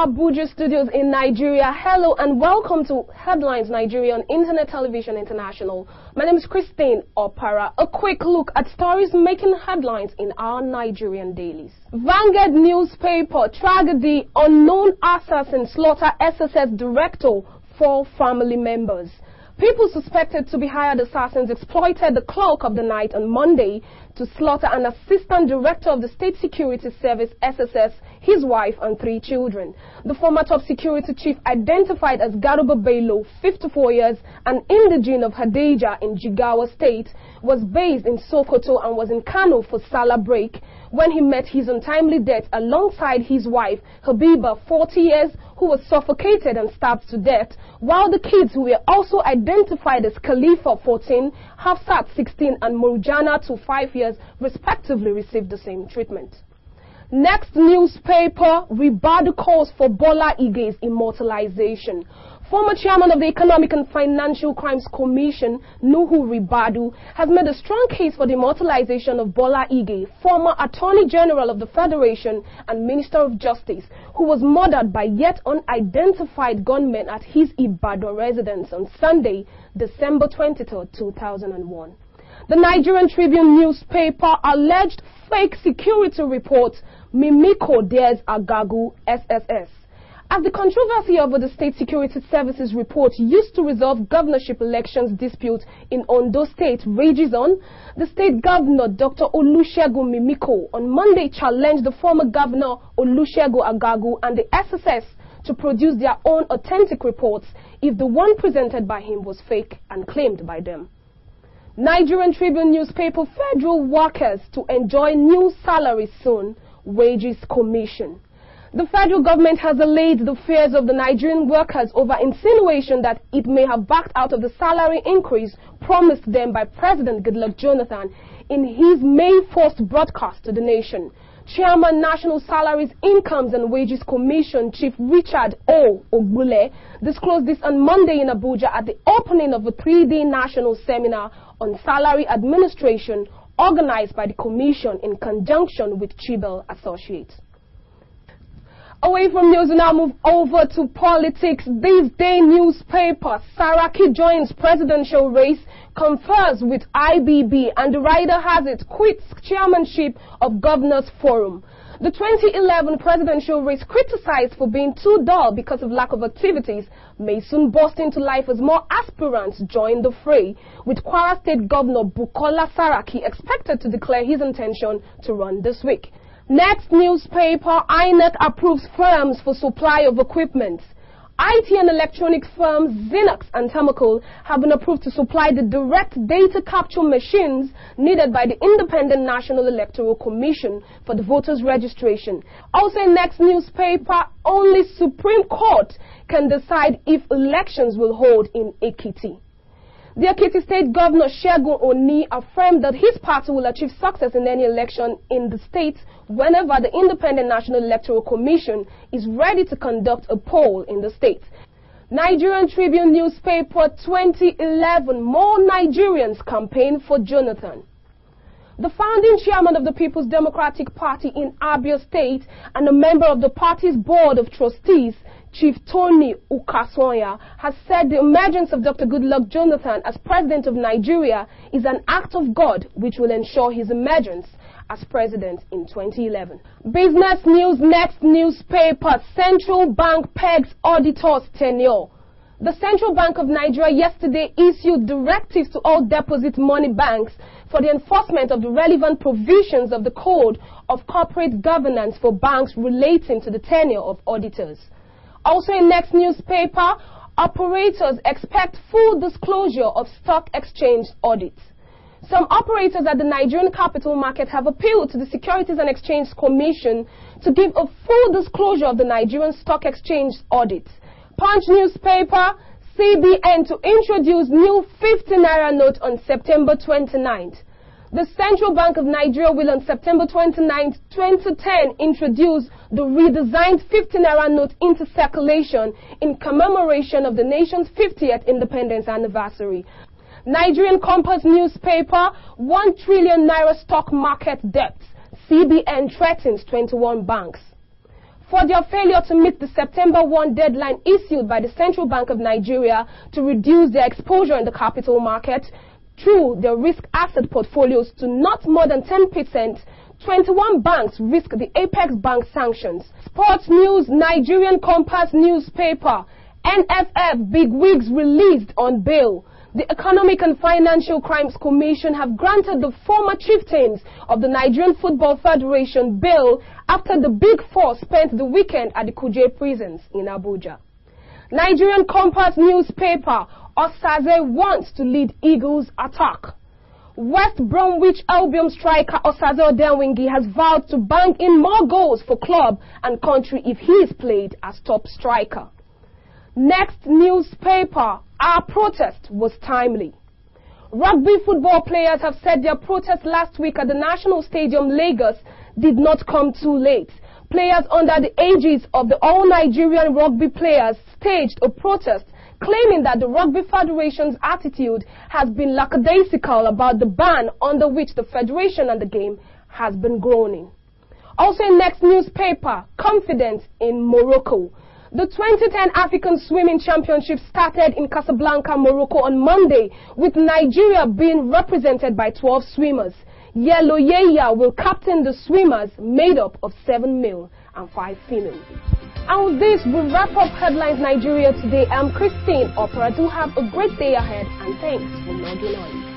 Abuja studios in Nigeria. Hello and welcome to Headlines Nigeria on Internet Television International. My name is Christine Opara. A quick look at stories making headlines in our Nigerian dailies. Vanguard newspaper: tragedy, unknown assassin slaughter SSS director, 4 family members. People suspected to be hired assassins exploited the cloak of the night on Monday to slaughter an assistant director of the State Security Service, SSS, his wife and 3 children. The former top security chief, identified as Garuba Bello, 54 years, an indigene of Hadeja in Jigawa State, was based in Sokoto and was in Kano for Salah break when he met his untimely death alongside his wife, Habiba, 40 years, who was suffocated and stabbed to death, while the kids, who were also identified as Khalifa, 14, Hafsat, 16, and Murjana, 5 years, respectively, received the same treatment. Next newspaper: Ribadu calls for Bola immortalization. Former chairman of the Economic and Financial Crimes Commission, Nuhu Ribadu, has made a strong case for the immortalization of Bola Ige, former Attorney General of the Federation and Minister of Justice, who was murdered by yet unidentified gunmen at his Ibadan residence on Sunday, December 23, 2001. The Nigerian Tribune newspaper: alleged fake security report, Mimiko dares Agagu, SSS. As the controversy over the State Security Services report used to resolve governorship elections dispute in Ondo State rages on, the state governor, Dr. Olusegun Mimiko, on Monday challenged the former governor, Olusegun Agagu, and the SSS to produce their own authentic reports if the one presented by him was fake and claimed by them. Nigerian Tribune newspaper: federal workers to enjoy new salaries soon, wages commission. The federal government has allayed the fears of the Nigerian workers over insinuation that it may have backed out of the salary increase promised them by President Goodluck Jonathan in his May 1st broadcast to the nation. Chairman, National Salaries, Incomes and Wages Commission, Chief Richard O. Ogbule, disclosed this on Monday in Abuja at the opening of a 3-day national seminar on salary administration organized by the Commission in conjunction with Chibel Associates. Away from news, we now move over to politics. This day newspaper: Saraki joins presidential race, confers with IBB, and the rider has it, quits chairmanship of Governors Forum. The 2011 presidential race, criticized for being too dull because of lack of activities, may soon burst into life as more aspirants join the fray, with Kwara State Governor Bukola Saraki expected to declare his intention to run this week. Next newspaper: INEC approves firms for supply of equipment. IT and electronic firms Xerox and Thermocool have been approved to supply the direct data capture machines needed by the Independent National Electoral Commission for the voters' registration. Also in next newspaper: only Supreme Court can decide if elections will hold in Ekiti. The Ekiti State Governor Segun Oni affirmed that his party will achieve success in any election in the state whenever the Independent National Electoral Commission is ready to conduct a poll in the state. Nigerian Tribune newspaper: 2011, more Nigerians campaign for Jonathan. The founding chairman of the People's Democratic Party in Abia State and a member of the party's board of trustees, Chief Tony Ukaswanya, has said the emergence of Dr. Goodluck Jonathan as president of Nigeria is an act of God which will ensure his emergence as president in 2011. Business news next newspaper: Central Bank pegs auditors' tenure. The Central Bank of Nigeria yesterday issued directives to all deposit money banks for the enforcement of the relevant provisions of the Code of Corporate Governance for banks relating to the tenure of auditors. Also in next newspaper: operators expect full disclosure of stock exchange audits. Some operators at the Nigerian capital market have appealed to the Securities and Exchange Commission to give a full disclosure of the Nigerian Stock Exchange audit. Punch newspaper: CBN to introduce new 50 naira note on September 29th. The Central Bank of Nigeria will on September 29, 2010 introduce the redesigned 50 naira note into circulation in commemoration of the nation's 50th independence anniversary. Nigerian Compass newspaper: 1 trillion naira stock market debt. CBN threatens 21 banks. for their failure to meet the September 1 deadline issued by the Central Bank of Nigeria to reduce their exposure in the capital market through their risk asset portfolios to not more than 10%, 21 banks risk the Apex Bank sanctions. Sports news, Nigerian Compass newspaper, NFF bigwigs released on bail. The Economic and Financial Crimes Commission have granted the former chieftains of the Nigerian Football Federation bail after the Big Four spent the weekend at the Kuje prisons in Abuja. Nigerian Compass newspaper, Osaze wants to lead Eagles attack. West Bromwich Albion striker Osaze Odenwingi has vowed to bank in more goals for club and country if he is played as top striker. Next newspaper, our protest was timely. Rugby football players have said their protest last week at the National Stadium, Lagos, did not come too late. Players under the aegis of the All Nigerian Rugby Players staged a protest claiming that the Rugby Federation's attitude has been lackadaisical about the ban under which the Federation and the game has been groaning. Also in next newspaper, confidence in Morocco. The 2010 African Swimming Championship started in Casablanca, Morocco on Monday, with Nigeria being represented by 12 swimmers. Yellow Yeya will captain the swimmers made up of 7 male and 5 female. And with this, we wrap up Headlines Nigeria today. I'm Christine Opera. Do have a great day ahead and thanks for logging on.